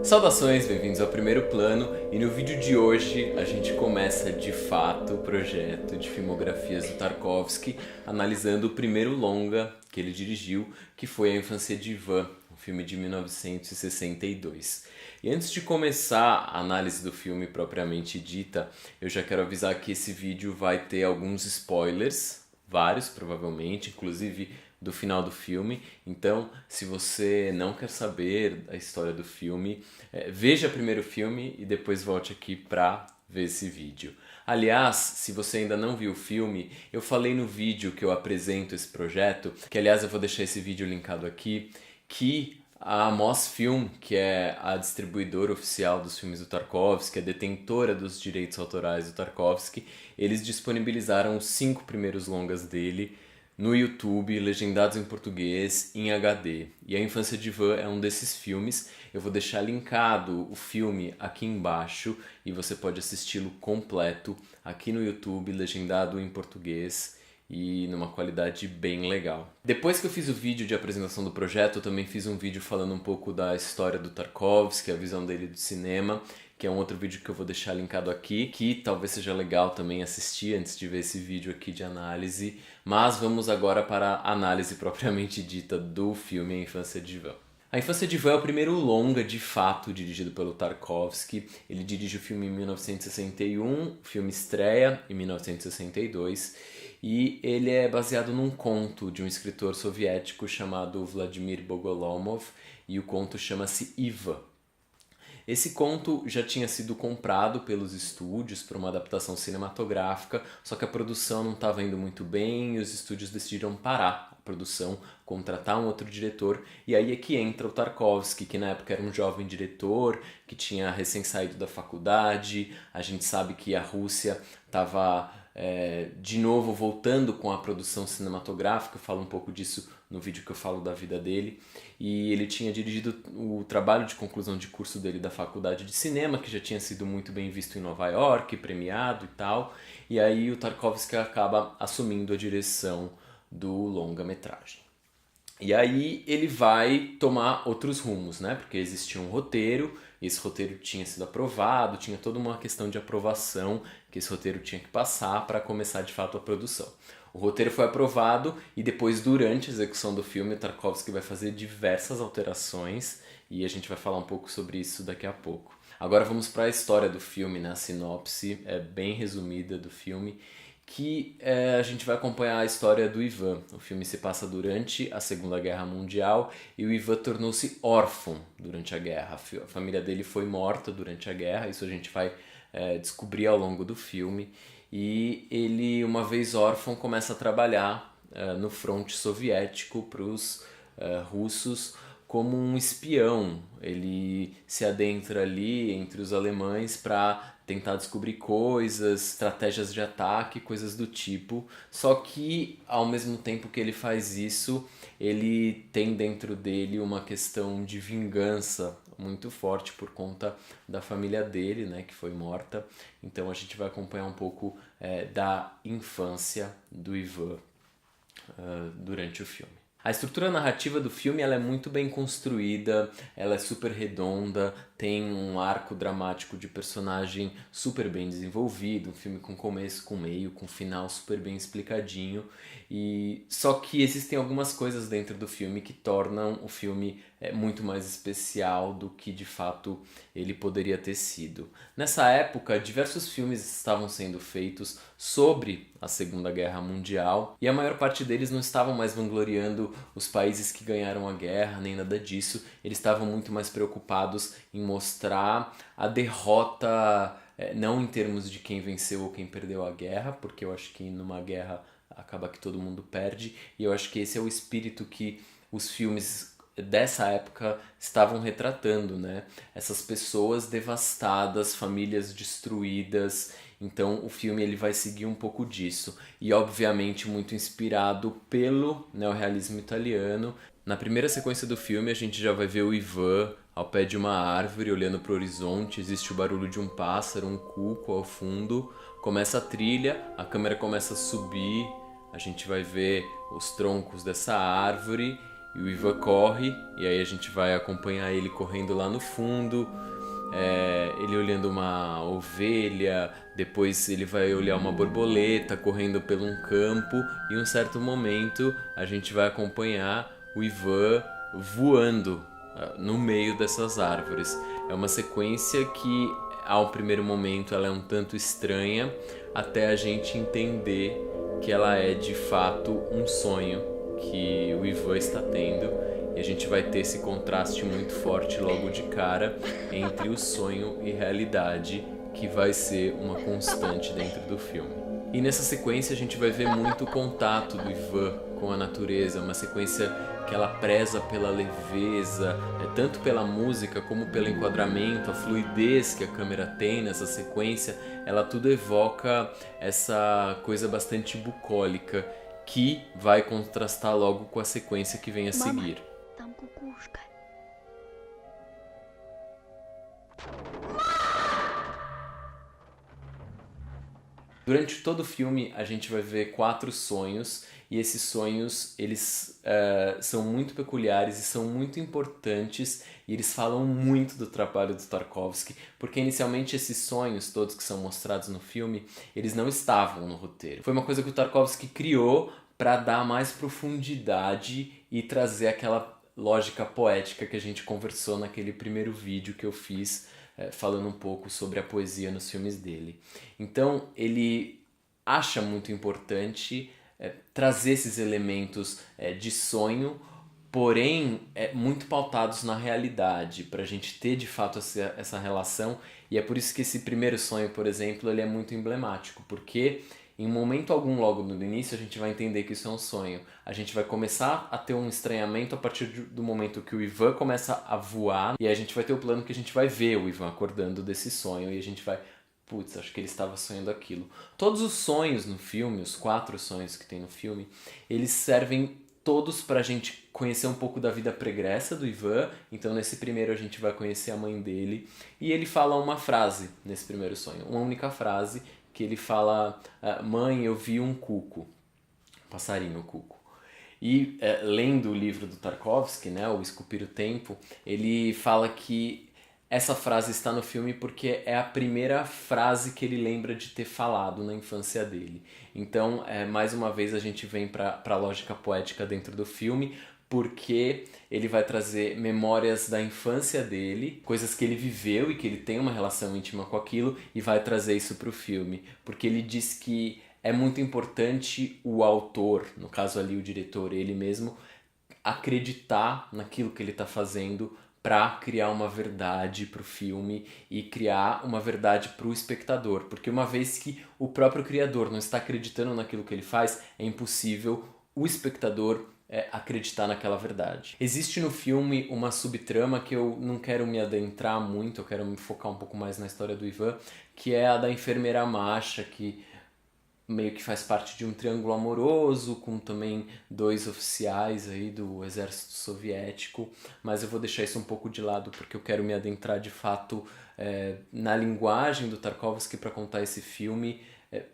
Saudações, bem-vindos ao Primeiro Plano, e no vídeo de hoje a gente começa de fato o projeto de filmografias do Tarkovsky, analisando o primeiro longa que ele dirigiu, que foi A Infância de Ivan, um filme de 1962. E antes de começar a análise do filme propriamente dita, eu já quero avisar que esse vídeo vai ter alguns spoilers, vários provavelmente, inclusive do final do filme. Então, se você não quer saber a história do filme, veja primeiro o filme e depois volte aqui pra ver esse vídeo. Aliás, se você ainda não viu o filme, eu falei no vídeo que eu apresento esse projeto, que aliás eu vou deixar esse vídeo linkado aqui, que a Mosfilm, que é a distribuidora oficial dos filmes do Tarkovsky, a detentora dos direitos autorais do Tarkovsky, eles disponibilizaram os 5 primeiros longas dele no YouTube, legendados em português, em HD. E A Infância de Ivan é um desses filmes. Eu vou deixar linkado o filme aqui embaixo e você pode assisti-lo completo aqui no YouTube, legendado em português e numa qualidade bem legal. Depois que eu fiz o vídeo de apresentação do projeto, eu também fiz um vídeo falando um pouco da história do Tarkovsky, a visão dele do cinema, que é um outro vídeo que eu vou deixar linkado aqui, que talvez seja legal também assistir antes de ver esse vídeo aqui de análise. Mas vamos agora para a análise propriamente dita do filme A Infância de Ivan. A Infância de Ivan é o primeiro longa, de fato, dirigido pelo Tarkovsky. Ele dirige o filme em 1961, o filme estreia em 1962, e ele é baseado num conto de um escritor soviético chamado Vladimir Bogolomov, e o conto chama-se Ivan. Esse conto já tinha sido comprado pelos estúdios para uma adaptação cinematográfica, só que a produção não estava indo muito bem e os estúdios decidiram parar a produção, contratar um outro diretor, e aí é que entra o Tarkovsky, que na época era um jovem diretor, que tinha recém saído da faculdade. A gente sabe que a Rússia estava de novo voltando com a produção cinematográfica, eu falo um pouco disso no vídeo que eu falo da vida dele, e ele tinha dirigido o trabalho de conclusão de curso dele da faculdade de cinema, que já tinha sido muito bem visto em Nova York, premiado e tal, e aí o Tarkovsky acaba assumindo a direção do longa-metragem. E aí ele vai tomar outros rumos, né? Porque existia um roteiro, e esse roteiro tinha sido aprovado, tinha toda uma questão de aprovação que esse roteiro tinha que passar para começar de fato a produção. O roteiro foi aprovado e depois, durante a execução do filme, o Tarkovsky vai fazer diversas alterações e a gente vai falar um pouco sobre isso daqui a pouco. Agora vamos para a história do filme, né? A sinopse é bem resumida do filme, que a gente vai acompanhar a história do Ivan. O filme se passa durante a Segunda Guerra Mundial e o Ivan tornou-se órfão durante a guerra. A família dele foi morta durante a guerra, isso a gente vai descobrir ao longo do filme. E ele, uma vez órfão, começa a trabalhar no fronte soviético para os russos como um espião. Ele se adentra ali entre os alemães para tentar descobrir coisas, estratégias de ataque, coisas do tipo. Só que, ao mesmo tempo que ele faz isso, ele tem dentro dele uma questão de vingança muito forte por conta da família dele, né, que foi morta. Então a gente vai acompanhar um pouco da infância do Ivan durante o filme. A estrutura narrativa do filme ela é muito bem construída, ela é super redonda, tem um arco dramático de personagem super bem desenvolvido, um filme com começo, com meio, com final super bem explicadinho. E só que existem algumas coisas dentro do filme que tornam o filme muito mais especial do que de fato ele poderia ter sido. Nessa época, diversos filmes estavam sendo feitos sobre a Segunda Guerra Mundial e a maior parte deles não estavam mais vangloriando os países que ganharam a guerra, nem nada disso. Eles estavam muito mais preocupados em mostrar a derrota, não em termos de quem venceu ou quem perdeu a guerra, porque eu acho que numa guerra acaba que todo mundo perde, e eu acho que esse é o espírito que os filmes dessa época estavam retratando, né? Essas pessoas devastadas, famílias destruídas. Então o filme ele vai seguir um pouco disso, e obviamente muito inspirado pelo neorrealismo italiano. Na primeira sequência do filme a gente já vai ver o Ivan ao pé de uma árvore olhando para o horizonte, existe o barulho de um pássaro, um cuco ao fundo, começa a trilha, a câmera começa a subir, a gente vai ver os troncos dessa árvore E o Ivan corre, e aí a gente vai acompanhar ele correndo lá no fundo, ele olhando uma ovelha, depois ele vai olhar uma borboleta correndo por um campo, e em um certo momento a gente vai acompanhar o Ivan voando no meio dessas árvores. É uma sequência que ao primeiro momento ela é um tanto estranha, até a gente entender que ela é de fato um sonho que o Ivan está tendo, e a gente vai ter esse contraste muito forte logo de cara entre o sonho e realidade, que vai ser uma constante dentro do filme. E nessa sequência a gente vai ver muito o contato do Ivan com a natureza, uma sequência que ela preza pela leveza, tanto pela música como pelo enquadramento, a fluidez que a câmera tem nessa sequência, ela tudo evoca essa coisa bastante bucólica, que vai contrastar logo com a sequência que vem a seguir. Там кукушка. Durante todo o filme a gente vai ver 4 sonhos, e esses sonhos eles são muito peculiares e são muito importantes, e eles falam muito do trabalho do Tarkovsky, porque inicialmente esses sonhos todos que são mostrados no filme, eles não estavam no roteiro. Foi uma coisa que o Tarkovsky criou para dar mais profundidade e trazer aquela lógica poética que a gente conversou naquele primeiro vídeo que eu fiz falando um pouco sobre a poesia nos filmes dele. Então ele acha muito importante trazer esses elementos de sonho, porém muito pautados na realidade, para a gente ter de fato essa relação. E é por isso que esse primeiro sonho, por exemplo, ele é muito emblemático, porque em momento algum logo no início a gente vai entender que isso é um sonho. A gente vai começar a ter um estranhamento a partir do momento que o Ivan começa a voar, e aí a gente vai ter o plano que a gente vai ver o Ivan acordando desse sonho, e a gente vai, putz, acho que ele estava sonhando aquilo. Todos os sonhos no filme, os 4 sonhos que tem no filme, eles servem todos pra gente conhecer um pouco da vida pregressa do Ivan. Então nesse primeiro a gente vai conhecer a mãe dele, e ele fala uma frase nesse primeiro sonho, uma única frase, que ele fala: mãe, eu vi um cuco, um passarinho cuco. E lendo o livro do Tarkovsky, né, o Esculpir o Tempo, ele fala que essa frase está no filme porque é a primeira frase que ele lembra de ter falado na infância dele. Então, mais uma vez, a gente vem para a lógica poética dentro do filme, porque ele vai trazer memórias da infância dele, coisas que ele viveu e que ele tem uma relação íntima com aquilo, e vai trazer isso para o filme. Porque ele diz que é muito importante o autor, no caso ali o diretor, ele mesmo, acreditar naquilo que ele está fazendo para criar uma verdade para o filme e criar uma verdade para o espectador. Porque uma vez que o próprio criador não está acreditando naquilo que ele faz, é impossível o espectador acreditar naquela verdade. Existe no filme uma subtrama que eu não quero me adentrar muito, eu quero me focar um pouco mais na história do Ivan, que é a da enfermeira Masha, que meio que faz parte de um triângulo amoroso, com também 2 oficiais aí do exército soviético, mas eu vou deixar isso um pouco de lado porque eu quero me adentrar de fato na linguagem do Tarkovsky para contar esse filme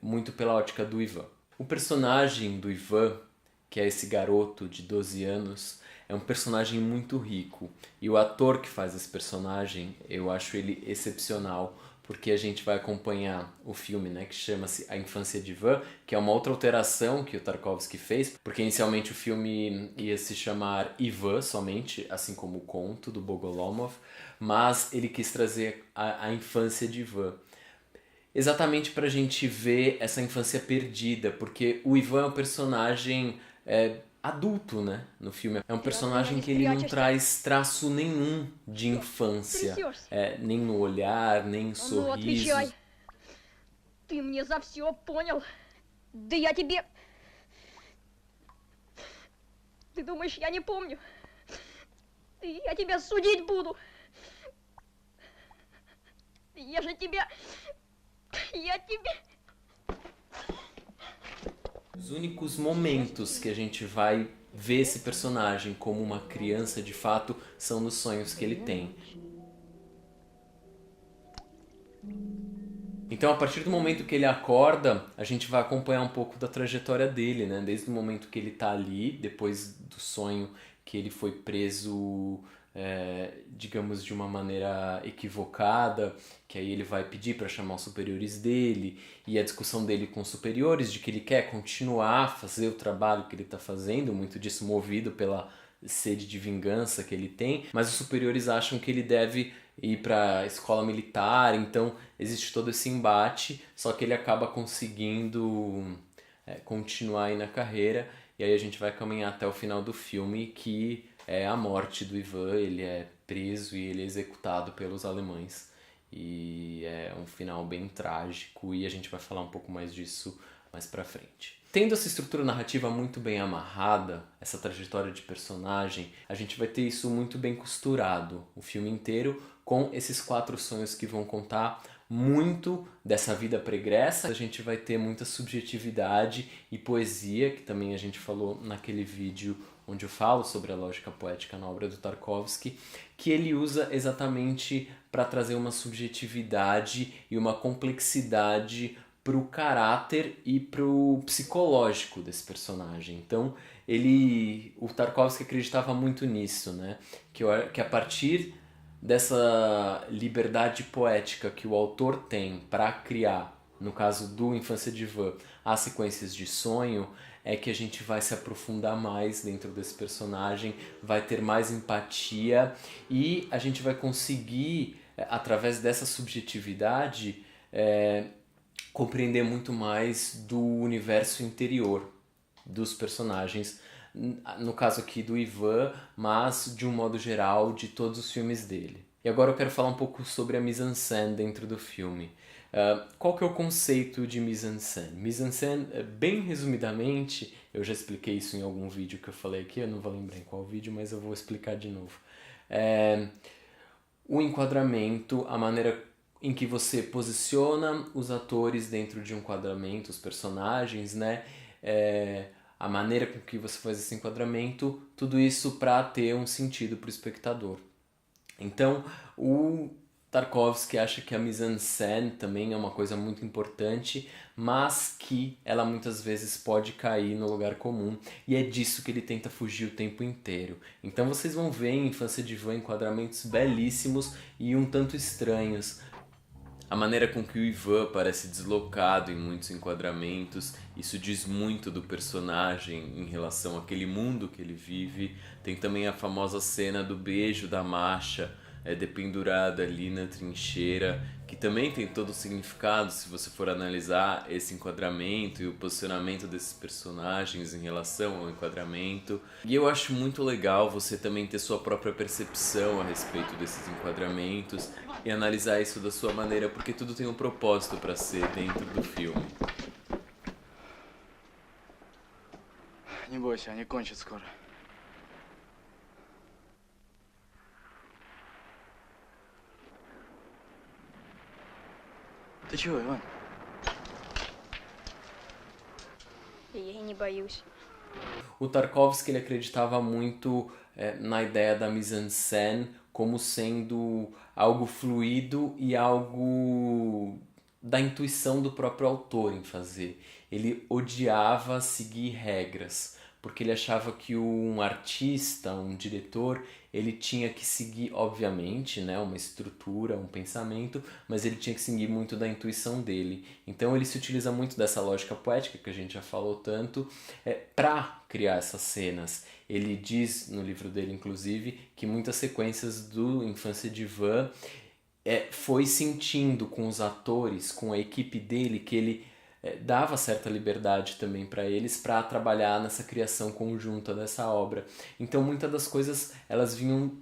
muito pela ótica do Ivan. O personagem do Ivan, que é esse garoto de 12 anos, é um personagem muito rico. E o ator que faz esse personagem, eu acho ele excepcional, porque a gente vai acompanhar o filme, né, que chama-se A Infância de Ivan, que é uma outra alteração que o Tarkovsky fez, porque inicialmente o filme ia se chamar Ivan somente, assim como o conto do Bogolomov, mas ele quis trazer a infância de Ivan. Exatamente para a gente ver essa infância perdida, porque o Ivan é um personagem adulto, né, no filme. É um personagem que ele não traz traço nenhum de infância, nem no olhar, nem em sorriso. Ты мне за все понял. Да я тебе... Ты думаешь, я не помню? Я тебя судить буду. Я же тебя... Я тебе... Os únicos momentos que a gente vai ver esse personagem como uma criança de fato são nos sonhos que ele tem. Então, a partir do momento que ele acorda, a gente vai acompanhar um pouco da trajetória dele, né? Desde o momento que ele tá ali, depois do sonho que ele foi preso, digamos, de uma maneira equivocada, que aí ele vai pedir para chamar os superiores dele, e a discussão dele com os superiores de que ele quer continuar a fazer o trabalho que ele está fazendo, muito disso movido pela sede de vingança que ele tem, mas os superiores acham que ele deve ir para a escola militar, então existe todo esse embate, só que ele acaba conseguindo continuar aí na carreira, e aí a gente vai caminhar até o final do filme, que é a morte do Ivan. Ele é preso e ele é executado pelos alemães, e é um final bem trágico, e a gente vai falar um pouco mais disso mais pra frente. Tendo essa estrutura narrativa muito bem amarrada, essa trajetória de personagem, a gente vai ter isso muito bem costurado o filme inteiro, com esses 4 sonhos que vão contar muito dessa vida pregressa. A gente vai ter muita subjetividade e poesia, que também a gente falou naquele vídeo onde eu falo sobre a lógica poética na obra do Tarkovsky, que ele usa exatamente para trazer uma subjetividade e uma complexidade para o caráter e para o psicológico desse personagem. Então, o Tarkovsky acreditava muito nisso, né? Que a partir dessa liberdade poética que o autor tem para criar, no caso do Infância de Ivan, as sequências de sonho, é que a gente vai se aprofundar mais dentro desse personagem, vai ter mais empatia, e a gente vai conseguir, através dessa subjetividade, compreender muito mais do universo interior dos personagens, no caso aqui do Ivan, mas de um modo geral de todos os filmes dele. E agora eu quero falar um pouco sobre a mise-en-scène dentro do filme. Qual que é o conceito de mise-en-scène? Mise-en-scène, bem resumidamente, eu já expliquei isso em algum vídeo que eu falei aqui, eu não vou lembrar em qual vídeo, mas eu vou explicar de novo. O enquadramento, a maneira em que você posiciona os atores dentro de um enquadramento, os personagens, né? A maneira com que você faz esse enquadramento, tudo isso para ter um sentido para o espectador. Então, o Tarkovsky acha que a mise-en-scène também é uma coisa muito importante, mas que ela muitas vezes pode cair no lugar comum, e é disso que ele tenta fugir o tempo inteiro. Então vocês vão ver em Infância de Ivan enquadramentos belíssimos e um tanto estranhos. A maneira com que o Ivan parece deslocado em muitos enquadramentos, isso diz muito do personagem em relação àquele mundo que ele vive. Tem também a famosa cena do beijo da Masha, dependurada ali na trincheira, que também tem todo o significado se você for analisar esse enquadramento e o posicionamento desses personagens em relação ao enquadramento. E eu acho muito legal você também ter sua própria percepção a respeito desses enquadramentos e analisar isso da sua maneira, porque tudo tem um propósito para ser dentro do filme. Не бойся, они кончат скоро. Ты чего, Иван? Я и не боюсь. O Tarkovsky ele acreditava muito na ideia da mise-en-scène como sendo algo fluido e algo da intuição do próprio autor em fazer. Ele odiava seguir regras, porque ele achava que um artista, um diretor, ele tinha que seguir, obviamente, né, uma estrutura, um pensamento, mas ele tinha que seguir muito da intuição dele. Então ele se utiliza muito dessa lógica poética, que a gente já falou tanto, para criar essas cenas. Ele diz no livro dele, inclusive, que muitas sequências do Infância de Ivan foi sentindo com os atores, com a equipe dele, que ele dava certa liberdade também para eles para trabalhar nessa criação conjunta dessa obra. Então muitas das coisas elas vinham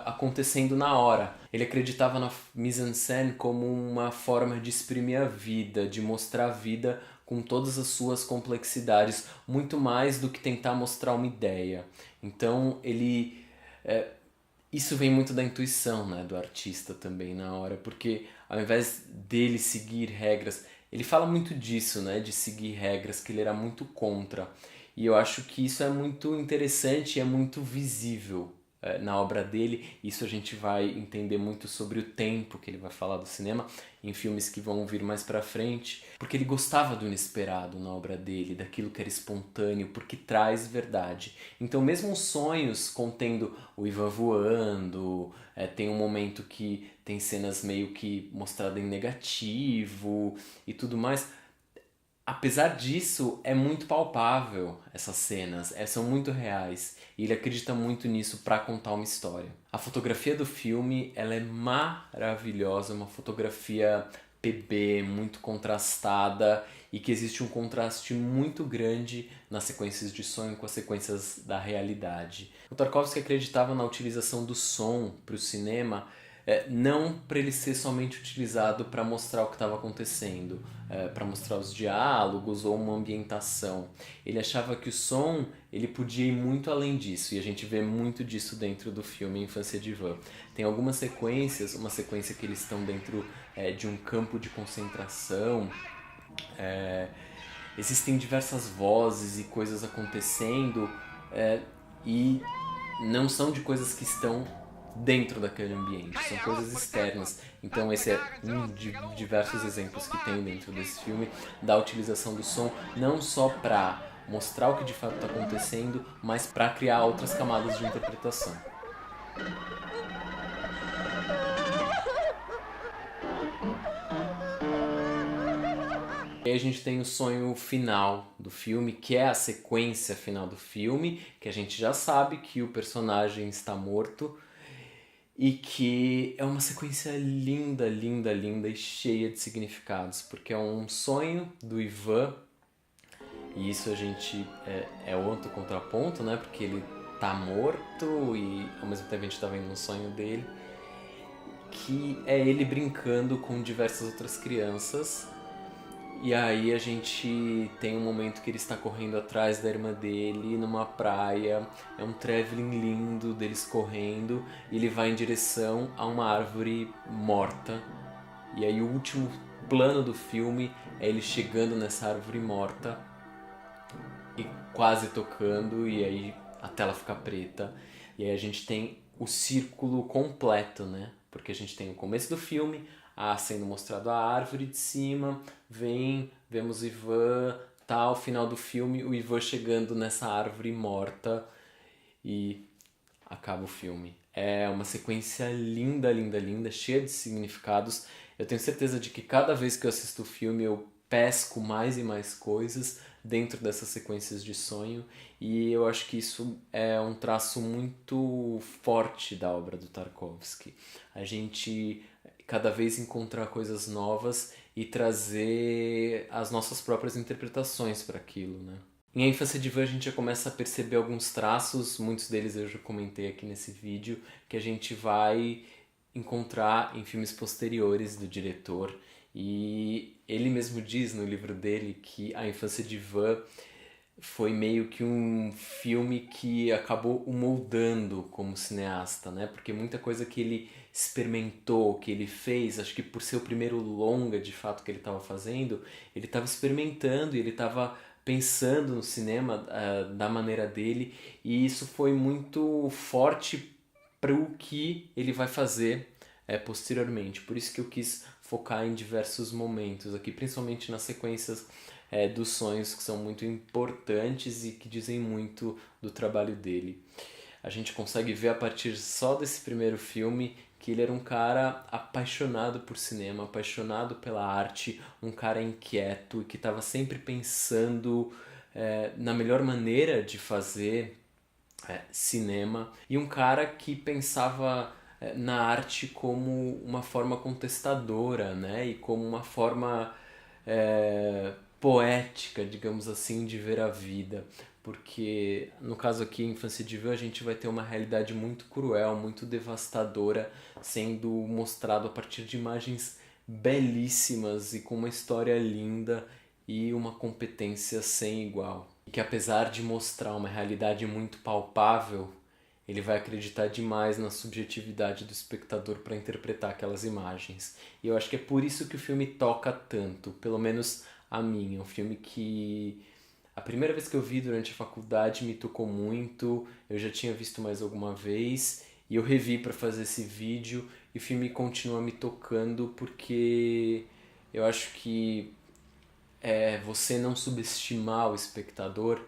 acontecendo na hora. Ele acreditava na mise-en-scène como uma forma de exprimir a vida, de mostrar a vida com todas as suas complexidades, muito mais do que tentar mostrar uma ideia. Então ele isso vem muito da intuição, né, do artista também na hora, porque ao invés dele seguir regras, ele fala muito disso, né, de seguir regras, que ele era muito contra. E eu acho que isso é muito interessante e é muito visível na obra dele. Isso a gente vai entender muito sobre o tempo que ele vai falar do cinema em filmes que vão vir mais pra frente, porque ele gostava do inesperado na obra dele, daquilo que era espontâneo, porque traz verdade. Então mesmo os sonhos contendo o Ivan voando, tem um momento que tem cenas meio que mostradas em negativo e tudo mais. Apesar disso, é muito palpável essas cenas, são muito reais e ele acredita muito nisso para contar uma história. A fotografia do filme ela é maravilhosa, uma fotografia PB, muito contrastada e que existe um contraste muito grande nas sequências de sonho com as sequências da realidade. O Tarkovsky acreditava na utilização do som para o cinema, não para ele ser somente utilizado para mostrar o que estava acontecendo, para mostrar os diálogos ou uma ambientação. Ele achava que o som ele podia ir muito além disso, e a gente vê muito disso dentro do filme Infância de Ivan. Tem algumas sequências, uma sequência que eles estão dentro de um campo de concentração, existem diversas vozes e coisas acontecendo, e não são de coisas que estão dentro daquele ambiente, são coisas externas. Então esse é um de diversos exemplos que tem dentro desse filme da utilização do som, não só para mostrar o que de fato está acontecendo, mas para criar outras camadas de interpretação. E aí a gente tem o sonho final do filme, que é a sequência final do filme, que a gente já sabe que o personagem está morto, e que é uma sequência linda, linda, linda e cheia de significados, porque é um sonho do Ivan, e isso a gente é outro contraponto, né? Porque ele tá morto e ao mesmo tempo a gente tá vendo um sonho dele, que é ele brincando com diversas outras crianças. E aí a gente tem um momento que ele está correndo atrás da irmã dele numa praia, é um traveling lindo deles correndo, e ele vai em direção a uma árvore morta. E aí o último plano do filme é ele chegando nessa árvore morta e quase tocando, e aí a tela fica preta. E aí a gente tem o círculo completo, né? Porque a gente tem o começo do filme, sendo mostrado a árvore de cima, vemos Ivan, tal, final do filme, o Ivan chegando nessa árvore morta e acaba o filme. É uma sequência linda, linda, linda, cheia de significados. Eu tenho certeza de que cada vez que eu assisto o filme eu pesco mais e mais coisas dentro dessas sequências de sonho, e eu acho que isso é um traço muito forte da obra do Tarkovsky. A gente cada vez encontrar coisas novas e trazer as nossas próprias interpretações para aquilo, né? Em A Infância de Ivan a gente já começa a perceber alguns traços, muitos deles eu já comentei aqui nesse vídeo, que a gente vai encontrar em filmes posteriores do diretor, e ele mesmo diz no livro dele que A Infância de Ivan foi meio que um filme que acabou o moldando como cineasta, né? Porque muita coisa que ele experimentou, que ele fez, acho que por ser o primeiro longa de fato que ele estava fazendo, ele estava experimentando e ele estava pensando no cinema da maneira dele, e isso foi muito forte para o que ele vai fazer posteriormente. Por isso que eu quis focar em diversos momentos aqui, principalmente nas sequências dos sonhos, que são muito importantes e que dizem muito do trabalho dele. A gente consegue ver a partir só desse primeiro filme que ele era um cara apaixonado por cinema, apaixonado pela arte, um cara inquieto e que estava sempre pensando na melhor maneira de fazer cinema, e um cara que pensava na arte como uma forma contestadora, né? E como uma forma poética, digamos assim, de ver a vida. Porque no caso aqui, Infância de Ivan, a gente vai ter uma realidade muito cruel, muito devastadora, sendo mostrado a partir de imagens belíssimas e com uma história linda e uma competência sem igual. E que apesar de mostrar uma realidade muito palpável, ele vai acreditar demais na subjetividade do espectador para interpretar aquelas imagens. E eu acho que é por isso que o filme toca tanto, pelo menos a mim. É um filme que A primeira vez que eu vi durante a faculdade me tocou muito, eu já tinha visto mais alguma vez e eu revi para fazer esse vídeo e o filme continua me tocando porque eu acho que você não subestimar o espectador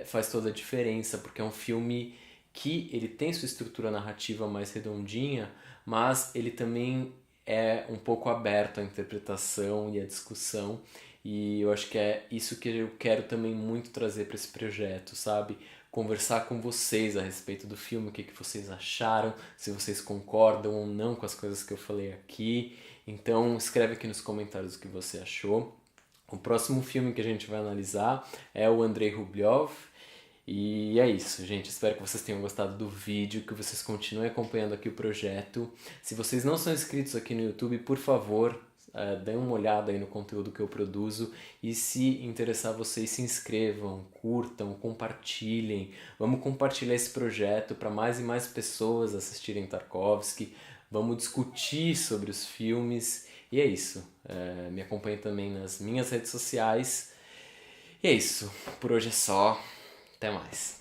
faz toda a diferença, porque é um filme que ele tem sua estrutura narrativa mais redondinha, mas ele também é um pouco aberto à interpretação e à discussão, e eu acho que é isso que eu quero também muito trazer para esse projeto, sabe? Conversar com vocês a respeito do filme, o que que vocês acharam, se vocês concordam ou não com as coisas que eu falei aqui. Então escreve aqui nos comentários o que você achou. O próximo filme que a gente vai analisar é o Andrei Rublev. E é isso, gente. Espero que vocês tenham gostado do vídeo, que vocês continuem acompanhando aqui o projeto. Se vocês não são inscritos aqui no YouTube, por favor, deem uma olhada aí no conteúdo que eu produzo. E se interessar vocês, se inscrevam, curtam, compartilhem. Vamos compartilhar esse projeto para mais e mais pessoas assistirem Tarkovsky. Vamos discutir sobre os filmes. E é isso. Me acompanhe também nas minhas redes sociais. E é isso. Por hoje é só. Até mais.